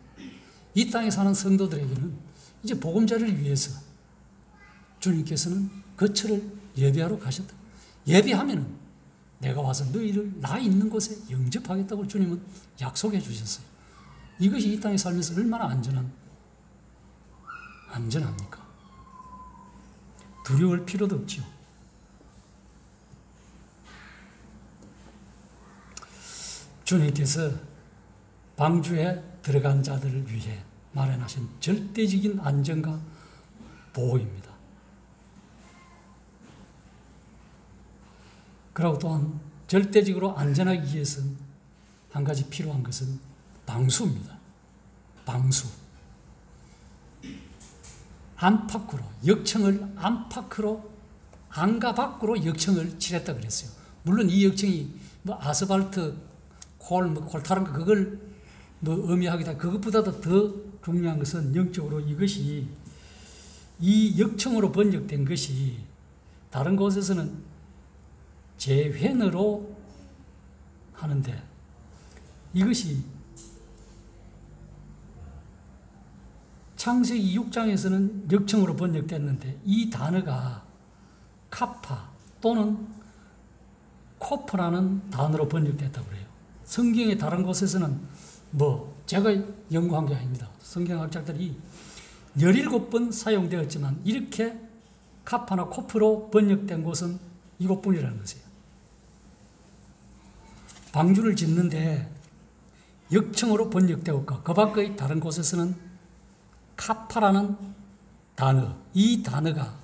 이 땅에 사는 성도들에게는 이제 보금자리를 위해서 주님께서는 거처를 예비하러 가셨다. 예비하면은 내가 와서 너희를 나 있는 곳에 영접하겠다고 주님은 약속해 주셨어요. 이것이 이 땅에 살면서 얼마나 안전합니까? 두려울 필요도 없지요. 주님께서 방주에 들어간 자들을 위해 마련하신 절대적인 안전과 보호입니다. 그리고 또한 절대적으로 안전하기 위해서는 한 가지 필요한 것은 방수입니다. 방수. 안팎으로, 역청을 안팎으로, 안과 밖으로 역청을 칠했다 그랬어요. 물론 이 역청이 아스팔트, 콜 다른 거 그걸 의미하기다. 그것보다도 더 중요한 것은 영적으로 이것이, 이 역청으로 번역된 것이 다른 곳에서는 재회너로 하는데, 이것이 창세기 6장에서는 역청으로 번역됐는데 이 단어가 카파 또는 코프라는 단어로 번역됐다고 그래요. 성경의 다른 곳에서는 제가 연구한 게 아닙니다. 성경학자들이 17번 사용되었지만 이렇게 카파나 코프로 번역된 곳은 이곳뿐이라는 것이에요. 방주를 짓는데 역청으로 번역되었고 그 밖의 다른 곳에서는 카파라는 단어, 이 단어가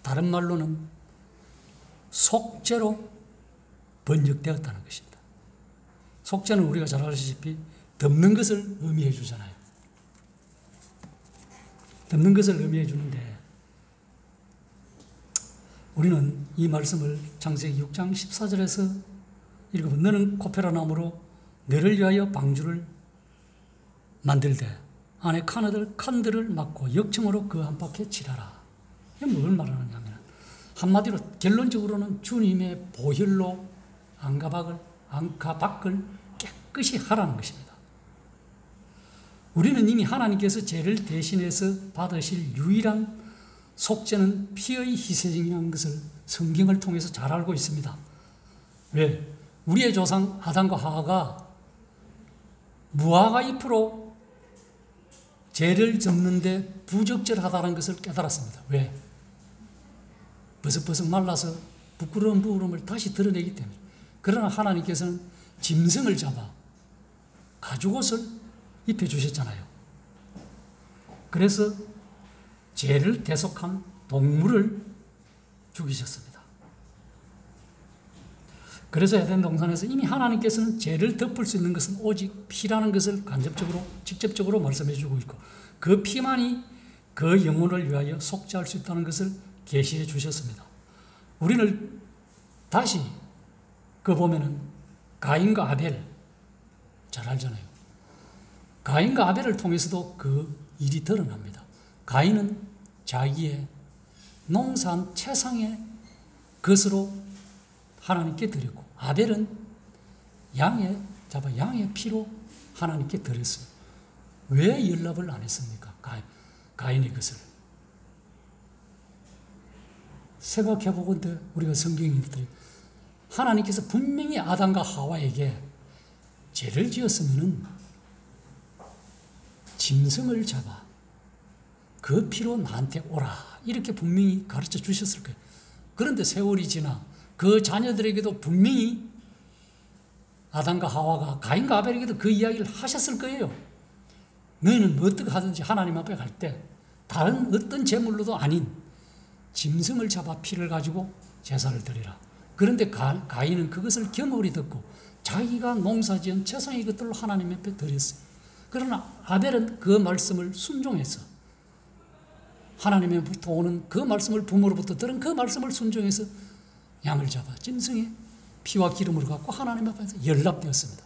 다른 말로는 속죄로 번역되었다는 것입니다. 속죄는 우리가 잘 아시다시피 덮는 것을 의미해 주잖아요. 덮는 것을 의미해 주는데 우리는 이 말씀을 창세기 6장 14절에서 읽어보면 너는 코페라 나무로 너를 위하여 방주를 만들되 안에 칸들을 막고 역청으로 그 안팎에 칠하라. 이게 뭘 말하느냐 하면 한마디로 결론적으로는 주님의 보혈로 안과 밖을 깨끗이 하라는 것입니다. 우리는 이미 하나님께서 죄를 대신해서 받으실 유일한 속죄는 피의 희생이라는 것을 성경을 통해서 잘 알고 있습니다. 왜? 우리의 조상 아담과 하와가 무화과 잎으로 죄를 접는데 부적절하다는 것을 깨달았습니다. 왜? 버석버석 말라서 부끄러운 부름을 다시 드러내기 때문에. 그러나 하나님께서는 짐승을 잡아 가죽옷을 입혀주셨잖아요. 그래서 죄를 대속한 동물을 죽이셨습니다. 그래서 에덴 동산에서 이미 하나님께서는 죄를 덮을 수 있는 것은 오직 피라는 것을 직접적으로 말씀해 주고 있고 그 피만이 그 영혼을 위하여 속죄할 수 있다는 것을 계시해 주셨습니다. 우리는 다시 보면은 가인과 아벨 잘 알잖아요. 가인과 아벨을 통해서도 그 일이 드러납니다. 가인은 자기의 농사한 채상의 것으로 하나님께 드렸고 아벨은 양의 피로 하나님께 드렸어요. 왜 연락을 안 했습니까? 가인의 것을. 생각해보건대 우리가 성경인들이 하나님께서 분명히 아담과 하와에게 죄를 지었으면은 짐승을 잡아 그 피로 나한테 오라 이렇게 분명히 가르쳐 주셨을 거예요. 그런데 세월이 지나 그 자녀들에게도 분명히 아담과 하와가 가인과 아벨에게도 그 이야기를 하셨을 거예요. 너희는 어떻게 하든지 하나님 앞에 갈 때 다른 어떤 제물로도 아닌 짐승을 잡아 피를 가지고 제사를 드리라. 그런데 가인은 그것을 경홀히 듣고 자기가 농사지은 최상의 것들로 하나님 앞에 드렸어요. 그러나 아벨은 그 말씀을 순종해서 하나님으로부터 오는 그 말씀을 부모로부터 들은 그 말씀을 순종해서 양을 잡아 짐승의 피와 기름으로 갖고 하나님 앞에서 연락되었습니다.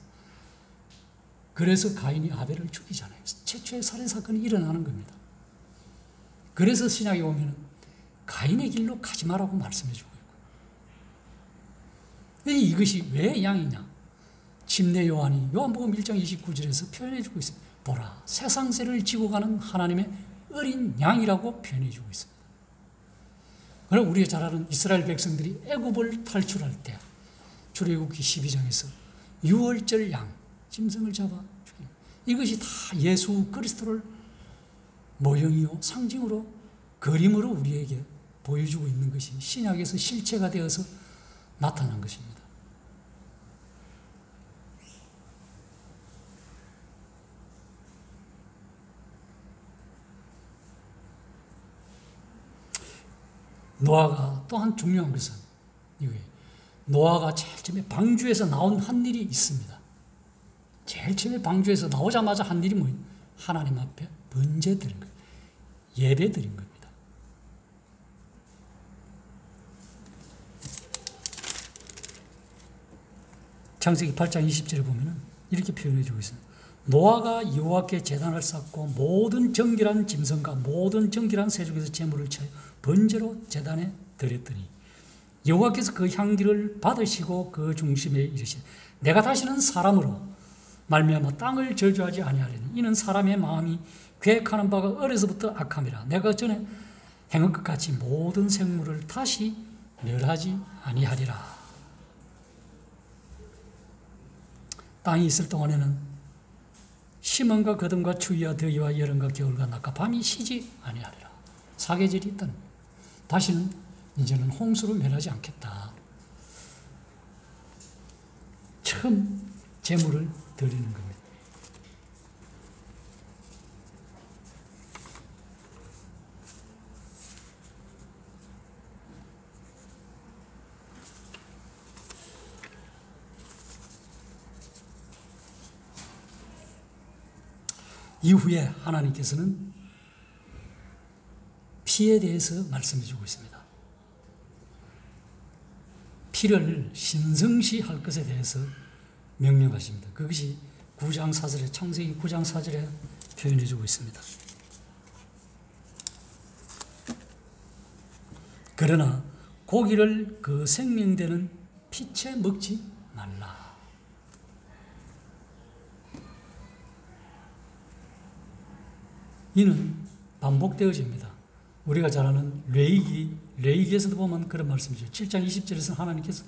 그래서 가인이 아벨을 죽이잖아요. 최초의 살인사건이 일어나는 겁니다. 그래서 신약에 오면 가인의 길로 가지 말라고 말씀해주고 있고 이것이 왜 양이냐? 침례 요한이 요한복음 1장 29절에서 표현해주고 있어요. 보라, 세상세를 지고 가는 하나님의 어린 양이라고 표현해주고 있습니다. 그럼 우리가 잘 아는 이스라엘 백성들이 애굽을 탈출할 때 출애굽기 12장에서 유월절 양, 짐승을 잡아 죽이는 이것이 다 예수 그리스도를 모형이요 상징으로 그림으로 우리에게 보여주고 있는 것이 신약에서 실체가 되어서 나타난 것입니다. 노아가 또한 중요한 것은 이거예요. 노아가 제일 처음에 방주에서 나온 한 일이 있습니다. 제일 처음에 방주에서 나오자마자 한 일이 뭐예요? 하나님 앞에 번제 드린 거예요. 예배 드린 겁니다. 창세기 8장 20절에 보면은 이렇게 표현해 주고 있습니다. 노아가 여호와께 제단을 쌓고 모든 정결한 짐승과 모든 정결한 새 중에서 제물을 쳐요 번제로 제단에 드렸더니 여호와께서 그 향기를 받으시고 그 중심에 이르시되 내가 다시는 사람으로 말미암아 땅을 저주하지 아니하리니 이는 사람의 마음이 계획하는 바가 어려서부터 악함이라 내가 전에 행한 것 같이 모든 생물을 다시 멸하지 아니하리라. 땅이 있을 동안에는 심음과 거듭과 추위와 더위와 여름과 겨울과 낮과 밤이 쉬지 아니하리라. 사계절이 있다는 거예요. 다시는 이제는 홍수로 멸하지 않겠다. 처음 제물을 드리는 겁니다. 이후에 하나님께서는 피에 대해서 말씀해 주고 있습니다. 피를 신성시 할 것에 대해서 명령하십니다. 그것이 9장 4절에, 창세기 9장 4절에 표현해 주고 있습니다. 그러나 고기를 그 생명되는 피채 먹지 말라. 이는 반복되어집니다. 우리가 잘 아는 레위기에서도 보면 그런 말씀이죠. 7장 20절에서 하나님께서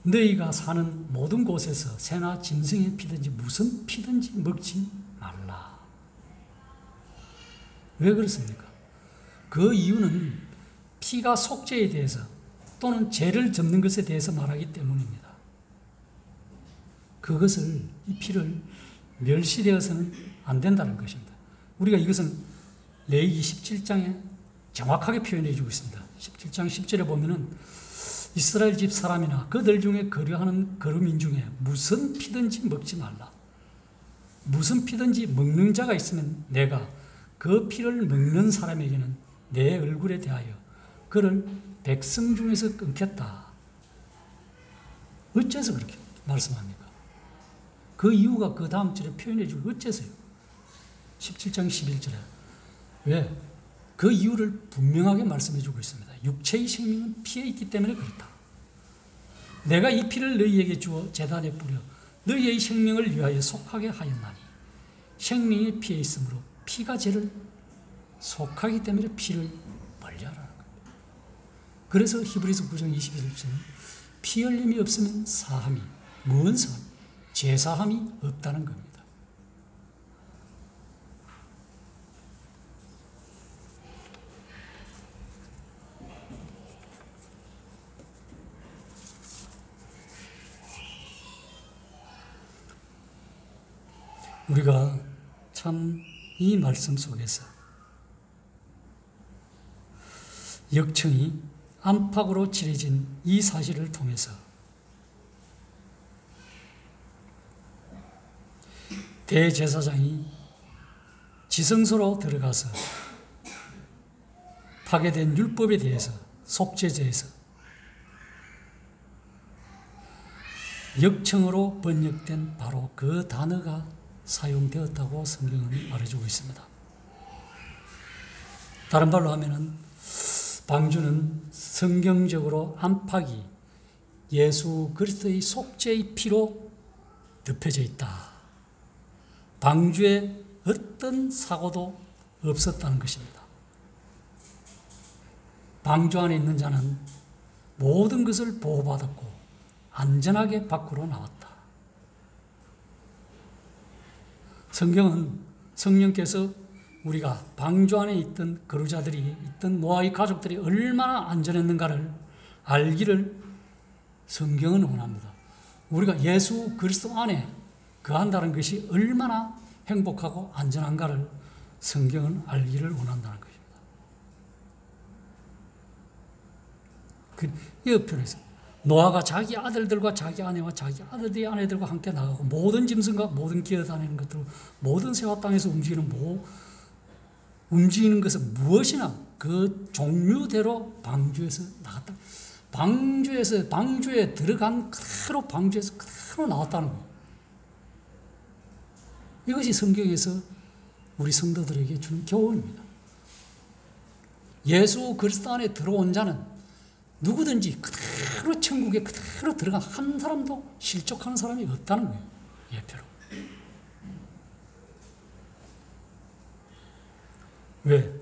너희가 사는 모든 곳에서 새나 짐승의 피든지 무슨 피든지 먹지 말라. 왜 그렇습니까? 그 이유는 피가 속죄에 대해서 또는 죄를 접는 것에 대해서 말하기 때문입니다. 그것을, 이 피를 멸시되어서는 안 된다는 것입니다. 우리가 이것은 레위기 17장에 정확하게 표현해 주고 있습니다. 17장 10절에 보면은 이스라엘 집 사람이나 그들 중에 거류하는 거류민 중에 무슨 피든지 먹지 말라. 무슨 피든지 먹는 자가 있으면 내가 그 피를 먹는 사람에게는 내 얼굴에 대하여 그를 백성 중에서 끊겠다. 어째서 그렇게 말씀합니까? 그 이유가 그 다음 절에 표현해 주고 어째서요? 17장 11절에. 왜? 그 이유를 분명하게 말씀해 주고 있습니다. 육체의 생명은 피에 있기 때문에 그렇다. 내가 이 피를 너희에게 주어 제단에 뿌려 너희의 생명을 위하여 속하게 하였나니 생명이 피에 있으므로 피가 죄를 속하기 때문에 피를 멀리하라는 겁니다. 그래서 히브리서 9장 21절은 피 흘림이 없으면 사함이, 무언 사함이, 죄사함이 없다는 겁니다. 우리가 참 이 말씀 속에서 역청이 안팎으로 칠해진 이 사실을 통해서 대제사장이 지성소로 들어가서 파괴된 율법에 대해서, 속죄제에서 역청으로 번역된 바로 그 단어가 사용되었다고 성경은 말해주고 있습니다. 다른 말로 하면은 방주는 성경적으로 안팎이 예수 그리스도의 속죄의 피로 덮여져 있다. 방주에 어떤 사고도 없었다는 것입니다. 방주 안에 있는 자는 모든 것을 보호받았고 안전하게 밖으로 나왔다. 성경은 성령께서 우리가 방주 안에 있던 거류자들이, 있던 노아의 가족들이 얼마나 안전했는가를 알기를 성경은 원합니다. 우리가 예수 그리스도 안에 거한다는 것이 얼마나 행복하고 안전한가를 성경은 알기를 원한다는 것입니다. 이 옆편에서 노아가 자기 아들들과 자기 아내와 자기 아들들의 아내들과 함께 나가고 모든 짐승과 모든 기어다니는 것들, 모든 새와 땅에서 움직이는 것은 무엇이나 그 종류대로 방주에서 나갔다. 방주에 들어간 그대로 방주에서 그대로 나왔다는 거예요. 이것이 성경에서 우리 성도들에게 주는 교훈입니다. 예수 그리스도 안에 들어온 자는 누구든지 그대로 천국에 그대로 들어간 한 사람도 실족하는 사람이 없다는 거예요. 예표로. 왜?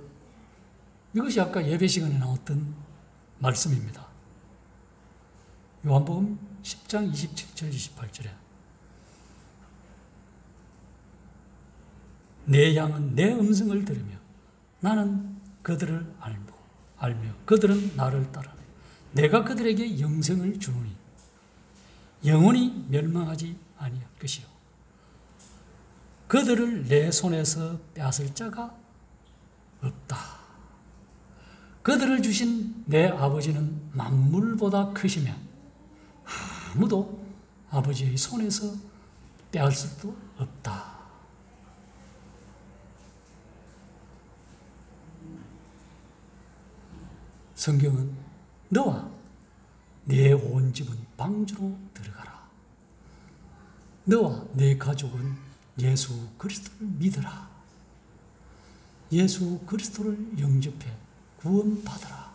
이것이 아까 예배 시간에 나왔던 말씀입니다. 요한복음 10장 27절 28절에 내 양은 내 음성을 들으며 나는 그들을 알며 그들은 나를 따르네. 내가 그들에게 영생을 주노니 영원히 멸망하지 아니할 것이요 그들을 내 손에서 빼앗을 자가 없다. 그들을 주신 내 아버지는 만물보다 크시며 아무도 아버지의 손에서 빼앗을 수도 없다. 성경은 너와 내 온 집은 방주로 들어가라. 너와 내 가족은 예수 그리스도를 믿어라. 예수 그리스도를 영접해 구원받아라.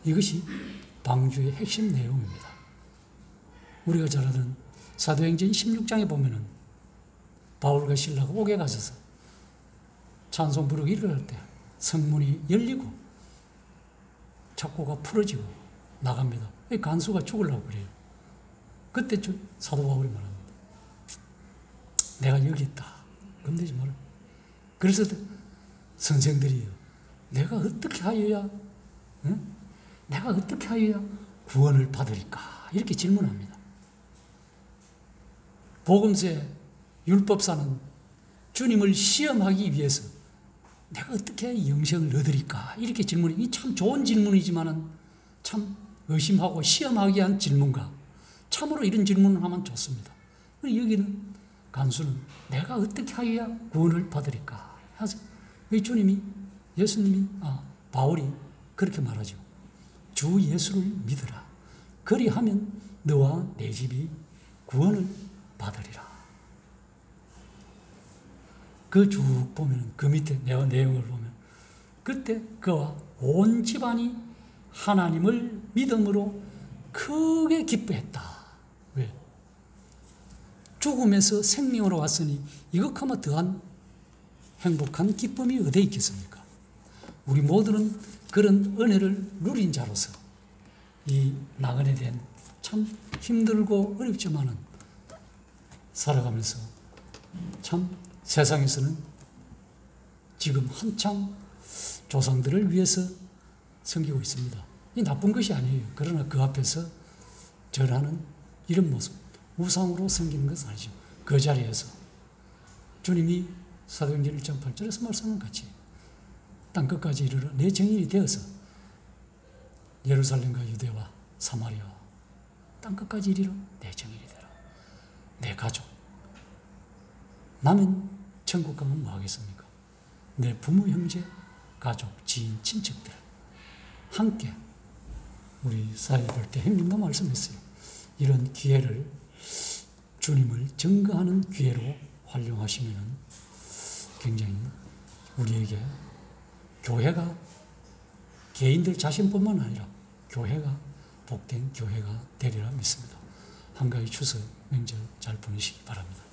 이것이 방주의 핵심 내용입니다. 우리가 잘 아는 사도행전 16장에 보면은 바울과 실라가 옥에 가셔서 찬송 부르기 일어날 때 성문이 열리고 착고가 풀어지고 나갑니다. 간수가 죽으려고 그래요. 그때 사도 바울이 말합니다. 내가 여기 있다. 겁내지 마라. 그래서 선생들이요. 내가 어떻게 하여야, 내가 어떻게 하여야 구원을 받으리까? 이렇게 질문합니다. 복음서에 율법사는 주님을 시험하기 위해서 내가 어떻게 영생을 얻으리까? 이렇게 질문이, 이 참 좋은 질문이지만은 참 의심하고 시험하기 위한 질문과 참으로 이런 질문을 하면 좋습니다. 여기는 간수는 내가 어떻게 하여야 구원을 받으리까? 해서 주님이, 예수님이, 바울이 그렇게 말하죠. 주 예수를 믿으라. 그리하면 너와 내 집이 구원을 받으리라. 그 쭉 보면, 그 밑에 내용을 보면, 그때 그와 온 집안이 하나님을 믿음으로 크게 기뻐했다. 왜? 죽음에서 생명으로 왔으니 이것하면 더한 행복한 기쁨이 어디에 있겠습니까? 우리 모두는 그런 은혜를 누린 자로서 이 나그네 된 참 힘들고 어렵지만은 살아가면서 참 세상에서는 지금 한창 조상들을 위해서 섬기고 있습니다. 이 나쁜 것이 아니에요. 그러나 그 앞에서 절하는 이런 모습, 우상으로 섬기는 것은 아니죠. 그 자리에서 주님이 사도행전 1장 8절에서 말씀한 같이 땅끝까지 이르러 내 증인이 되어서 예루살렘과 유대와 사마리아 땅끝까지 이르러 내 증인이 되라. 내 가족. 나는 천국 가면 뭐 하겠습니까? 내 부모, 형제, 가족, 지인, 친척들 함께 우리 사회 볼 때 형님도 말씀했어요. 이런 기회를 주님을 증거하는 기회로 활용하시면 굉장히 우리에게 교회가 개인들 자신뿐만 아니라 교회가 복된 교회가 되리라 믿습니다. 한가위 추석 명절 잘 보내시기 바랍니다.